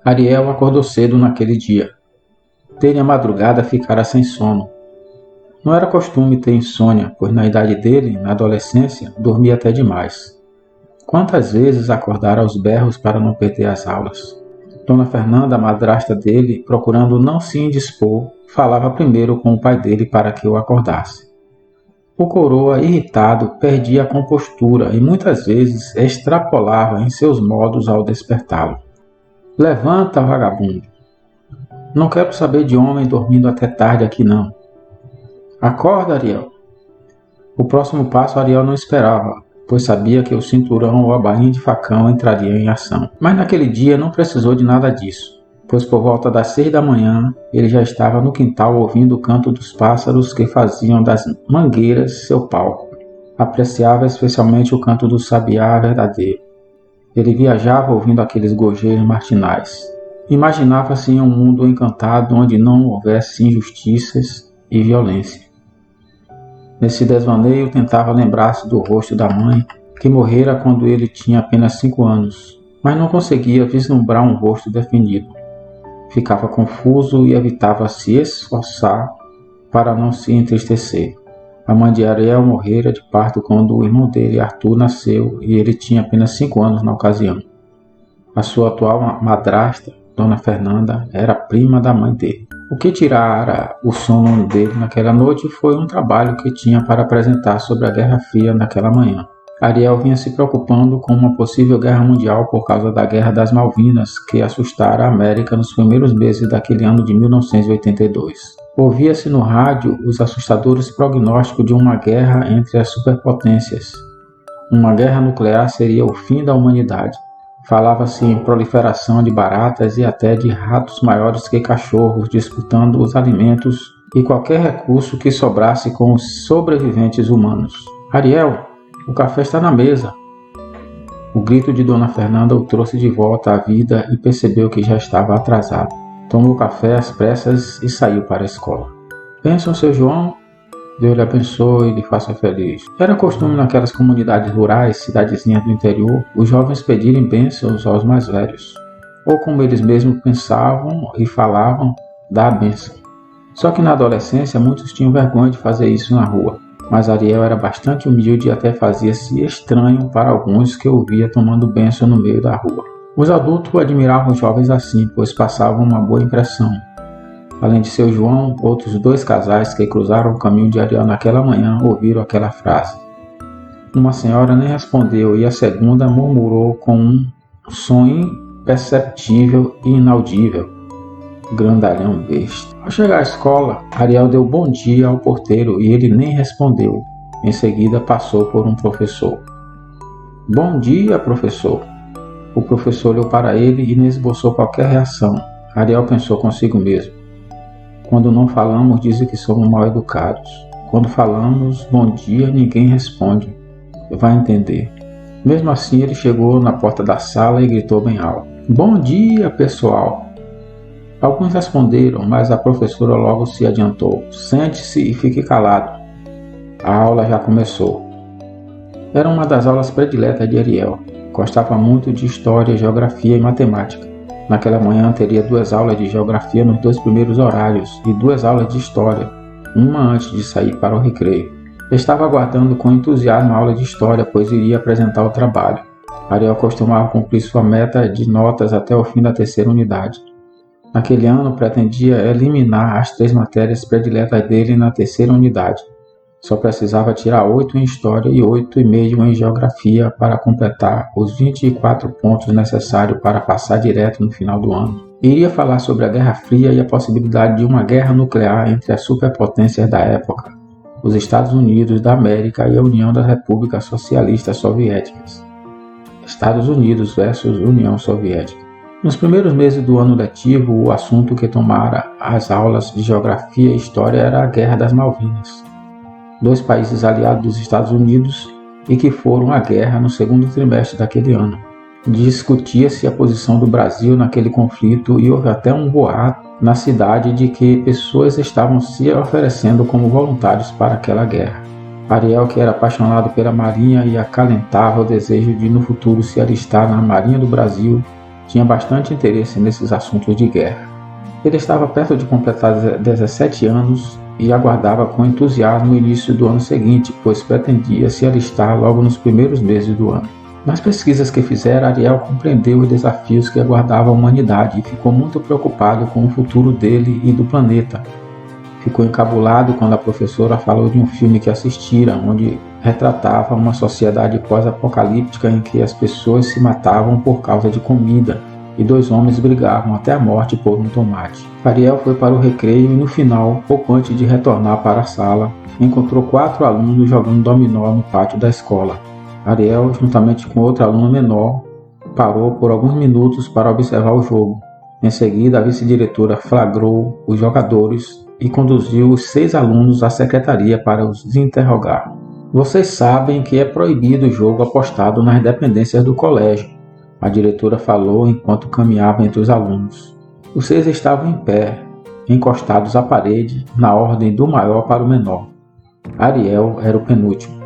Ariel acordou cedo naquele dia. Desde a madrugada ficara sem sono. Não era costume ter insônia, pois na idade dele, na adolescência, dormia até demais. Quantas vezes acordara aos berros para não perder as aulas? Dona Fernanda, a madrasta dele, procurando não se indispor, falava primeiro com o pai dele para que o acordasse. O coroa, irritado, perdia a compostura e muitas vezes extrapolava em seus modos ao despertá-lo. Levanta, vagabundo! Não quero saber de homem dormindo até tarde aqui não. Acorda, Ariel! O próximo passo Ariel não esperava, pois sabia que o cinturão ou a bainha de facão entraria em ação. Mas naquele dia não precisou de nada disso, pois por volta das 6 da manhã ele já estava no quintal ouvindo o canto dos pássaros que faziam das mangueiras seu palco. Apreciava especialmente o canto do sabiá verdadeiro. Ele viajava ouvindo aqueles gorjeios matinais. Imaginava-se em um mundo encantado onde não houvesse injustiças e violência. Nesse desvaneio tentava lembrar-se do rosto da mãe, que morrera quando ele tinha apenas 5 anos, mas não conseguia vislumbrar um rosto definido. Ficava confuso e evitava se esforçar para não se entristecer. A mãe de Ariel morrera de parto quando o irmão dele, Arthur, nasceu e ele tinha apenas 5 anos na ocasião. A sua atual madrasta, Dona Fernanda, era prima da mãe dele. O que tirara o sono dele naquela noite foi um trabalho que tinha para apresentar sobre a Guerra Fria naquela manhã. Ariel vinha se preocupando com uma possível guerra mundial por causa da Guerra das Malvinas, que assustara a América nos primeiros meses daquele ano de 1982. Ouvia-se no rádio os assustadores prognósticos de uma guerra entre as superpotências. Uma guerra nuclear seria o fim da humanidade. Falava-se em proliferação de baratas e até de ratos maiores que cachorros disputando os alimentos e qualquer recurso que sobrasse com os sobreviventes humanos. Ariel, o café está na mesa. O grito de Dona Fernanda o trouxe de volta à vida e percebeu que já estava atrasado. Tomou café às pressas e saiu para a escola. Bênção, seu João. Deus lhe abençoe e lhe faça feliz. Era costume naquelas comunidades rurais, cidadezinhas do interior, os jovens pedirem bênçãos aos mais velhos. Ou como eles mesmos pensavam e falavam, dar a bênção. Só que na adolescência muitos tinham vergonha de fazer isso na rua. Mas Ariel era bastante humilde e até fazia-se estranho para alguns que o via tomando bênção no meio da rua. Os adultos admiravam os jovens assim, pois passavam uma boa impressão. Além de seu João, outros 2 casais que cruzaram o caminho de Ariel naquela manhã ouviram aquela frase. Uma senhora nem respondeu e a segunda murmurou com um som imperceptível e inaudível. Grandalhão besta. Ao chegar à escola, Ariel deu bom dia ao porteiro e ele nem respondeu. Em seguida passou por um professor. Bom dia, professor. O professor olhou para ele e não esboçou qualquer reação. Ariel pensou consigo mesmo. Quando não falamos, dizem que somos mal educados. Quando falamos bom dia, ninguém responde. Vai entender. Mesmo assim, ele chegou na porta da sala e gritou bem alto. Bom dia, pessoal! Alguns responderam, mas a professora logo se adiantou. Sente-se e fique calado. A aula já começou. Era uma das aulas prediletas de Ariel. Gostava muito de história, geografia e matemática. Naquela manhã teria 2 aulas de geografia nos 2 primeiros horários e 2 aulas de história, uma antes de sair para o recreio. Estava aguardando com entusiasmo a aula de história, pois iria apresentar o trabalho. Ariel costumava cumprir sua meta de notas até o fim da 3ª unidade. Naquele ano pretendia eliminar as 3 matérias prediletas dele na 3ª unidade. Só precisava tirar 8 em História e 8,5 em Geografia para completar os 24 pontos necessários para passar direto no final do ano. Iria falar sobre a Guerra Fria e a possibilidade de uma guerra nuclear entre as superpotências da época, os Estados Unidos da América e a União das Repúblicas Socialistas Soviéticas. Estados Unidos versus União Soviética. Nos primeiros meses do ano letivo, o assunto que tomara as aulas de Geografia e História era a Guerra das Malvinas. 2 países aliados dos Estados Unidos e que foram à guerra no 2º trimestre daquele ano. Discutia-se a posição do Brasil naquele conflito e houve até um boato na cidade de que pessoas estavam se oferecendo como voluntários para aquela guerra. Ariel, que era apaixonado pela Marinha e acalentava o desejo de no futuro se alistar na Marinha do Brasil, tinha bastante interesse nesses assuntos de guerra. Ele estava perto de completar 17 anos e aguardava com entusiasmo o início do ano seguinte, pois pretendia se alistar logo nos primeiros meses do ano. Nas pesquisas que fizera, Ariel compreendeu os desafios que aguardavam a humanidade e ficou muito preocupado com o futuro dele e do planeta. Ficou encabulado quando a professora falou de um filme que assistira, onde retratava uma sociedade pós-apocalíptica em que as pessoas se matavam por causa de comida e dois homens brigavam até a morte por um tomate. Ariel foi para o recreio e no final, pouco antes de retornar para a sala, encontrou 4 alunos jogando dominó no pátio da escola. Ariel, juntamente com outro aluno menor, parou por alguns minutos para observar o jogo. Em seguida, a vice-diretora flagrou os jogadores e conduziu os 6 alunos à secretaria para os interrogar. Vocês sabem que é proibido o jogo apostado nas dependências do colégio, a diretora falou enquanto caminhava entre os alunos. Os 6 estavam em pé, encostados à parede, na ordem do maior para o menor. Ariel era o penúltimo.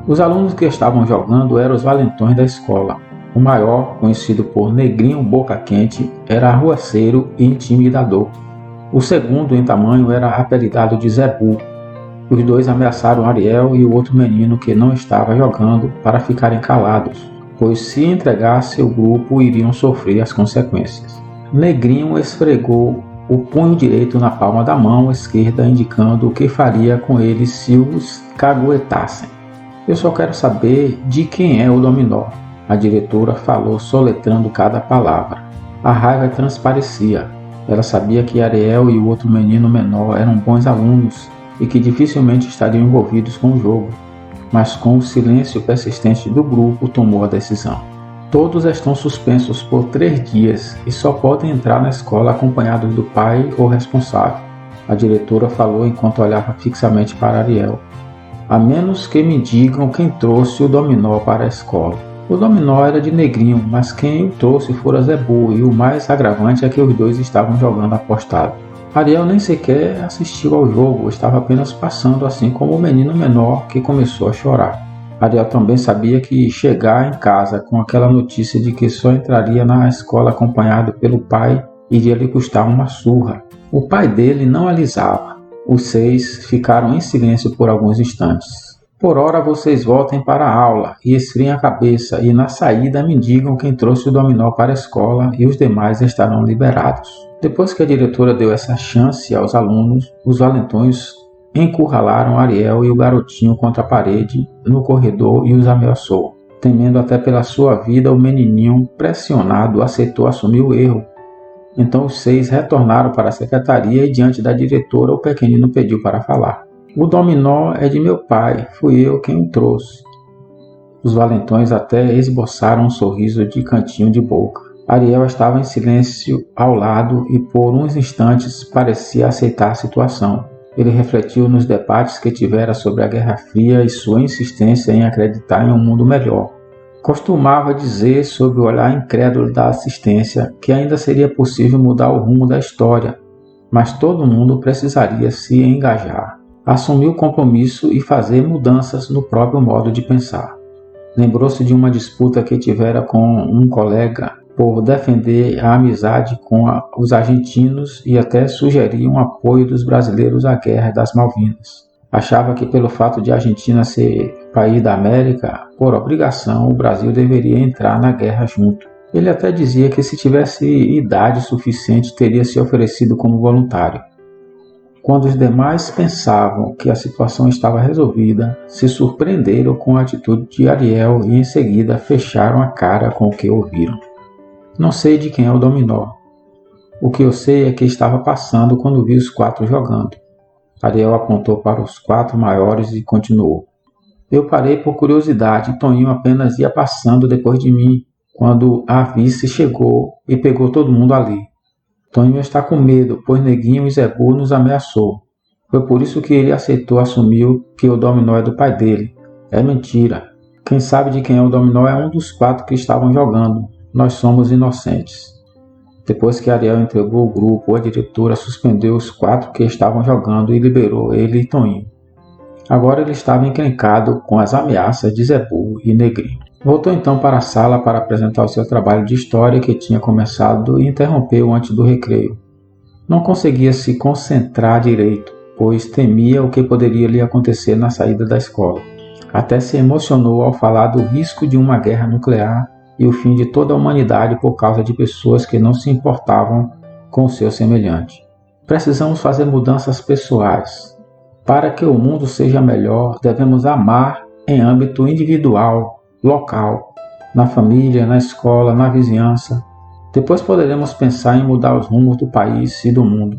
Os alunos que estavam jogando eram os valentões da escola. O maior, conhecido por Negrinho Boca Quente, era arruaceiro e intimidador. O segundo, em tamanho, era apelidado de Zebu. Os 2 ameaçaram Ariel e o outro menino que não estava jogando para ficarem calados, pois se entregasse o grupo iriam sofrer as consequências. Negrinho esfregou o punho direito na palma da mão esquerda, indicando o que faria com eles se os caguetassem. Eu só quero saber de quem é o dominó, a diretora falou soletrando cada palavra. A raiva transparecia. Ela sabia que Ariel e o outro menino menor eram bons alunos e que dificilmente estariam envolvidos com o jogo, mas com o silêncio persistente do grupo tomou a decisão. Todos estão suspensos por 3 dias e só podem entrar na escola acompanhados do pai ou responsável, a diretora falou enquanto olhava fixamente para Ariel. A menos que me digam quem trouxe o dominó para a escola. O dominó era de Negrinho, mas quem o trouxe fora Zebu, e o mais agravante é que os 2 estavam jogando apostado. Ariel nem sequer assistiu ao jogo, estava apenas passando, assim como o menino menor que começou a chorar. Ariel também sabia que chegar em casa com aquela notícia de que só entraria na escola acompanhado pelo pai iria lhe custar uma surra. O pai dele não alisava. Os 6 ficaram em silêncio por alguns instantes. Por ora vocês voltem para a aula e esfriem a cabeça e na saída me digam quem trouxe o dominó para a escola e os demais estarão liberados. Depois que a diretora deu essa chance aos alunos, os valentões encurralaram Ariel e o garotinho contra a parede no corredor e os ameaçou. Temendo até pela sua vida, o menininho, pressionado, aceitou assumir o erro. Então os 6 retornaram para a secretaria e diante da diretora o pequenino pediu para falar. O dominó é de meu pai, fui eu quem o trouxe. Os valentões até esboçaram um sorriso de cantinho de boca. Ariel estava em silêncio ao lado e por uns instantes parecia aceitar a situação. Ele refletiu nos debates que tivera sobre a Guerra Fria e sua insistência em acreditar em um mundo melhor. Costumava dizer, sob o olhar incrédulo da assistência, que ainda seria possível mudar o rumo da história, mas todo mundo precisaria se engajar, assumir o compromisso e fazer mudanças no próprio modo de pensar. Lembrou-se de uma disputa que tivera com um colega por defender a amizade com os argentinos e até sugerir um apoio dos brasileiros à Guerra das Malvinas. Achava que pelo fato de a Argentina ser país da América, por obrigação, o Brasil deveria entrar na guerra junto. Ele até dizia que se tivesse idade suficiente teria se oferecido como voluntário. Quando os demais pensavam que a situação estava resolvida, se surpreenderam com a atitude de Ariel e em seguida fecharam a cara com o que ouviram. Não sei de quem é o dominó. O que eu sei é que estava passando quando vi os 4 jogando. Ariel apontou para os 4 maiores e continuou. Eu parei por curiosidade, Toninho apenas ia passando depois de mim, quando a vice chegou e pegou todo mundo ali. Toninho está com medo, pois Neguinho e Zebu nos ameaçou. Foi por isso que ele aceitou assumir que o dominó é do pai dele. É mentira. Quem sabe de quem é o dominó é um dos 4 que estavam jogando. nós somos inocentes. Depois que Ariel entregou o grupo, a diretora suspendeu os 4 que estavam jogando e liberou ele e Toinho. Agora ele estava encrencado com as ameaças de Zebu e Negrinho. Voltou então para a sala para apresentar o seu trabalho de história que tinha começado e interrompeu antes do recreio. Não conseguia se concentrar direito, pois temia o que poderia lhe acontecer na saída da escola. Até se emocionou ao falar do risco de uma guerra nuclear e o fim de toda a humanidade por causa de pessoas que não se importavam com o seu semelhante. Precisamos fazer mudanças pessoais. Para que o mundo seja melhor, devemos amar em âmbito individual, local, na família, na escola, na vizinhança. Depois poderemos pensar em mudar os rumos do país e do mundo.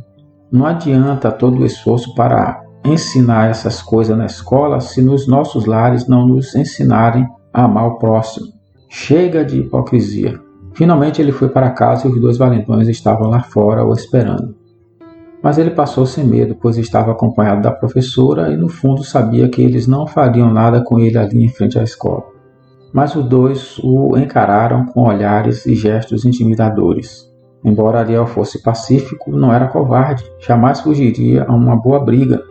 Não adianta todo o esforço para ensinar essas coisas na escola se nos nossos lares não nos ensinarem a amar o próximo. Chega de hipocrisia. Finalmente ele foi para casa e os 2 valentões estavam lá fora o esperando. Mas ele passou sem medo, pois estava acompanhado da professora e no fundo sabia que eles não fariam nada com ele ali em frente à escola. Mas os 2 o encararam com olhares e gestos intimidadores. Embora Ariel fosse pacífico, não era covarde, jamais fugiria a uma boa briga.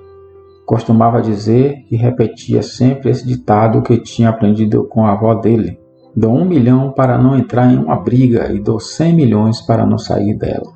Costumava dizer e repetia sempre esse ditado que tinha aprendido com a avó dele: dou 1 milhão para não entrar em uma briga e dou 100 milhões para não sair dela.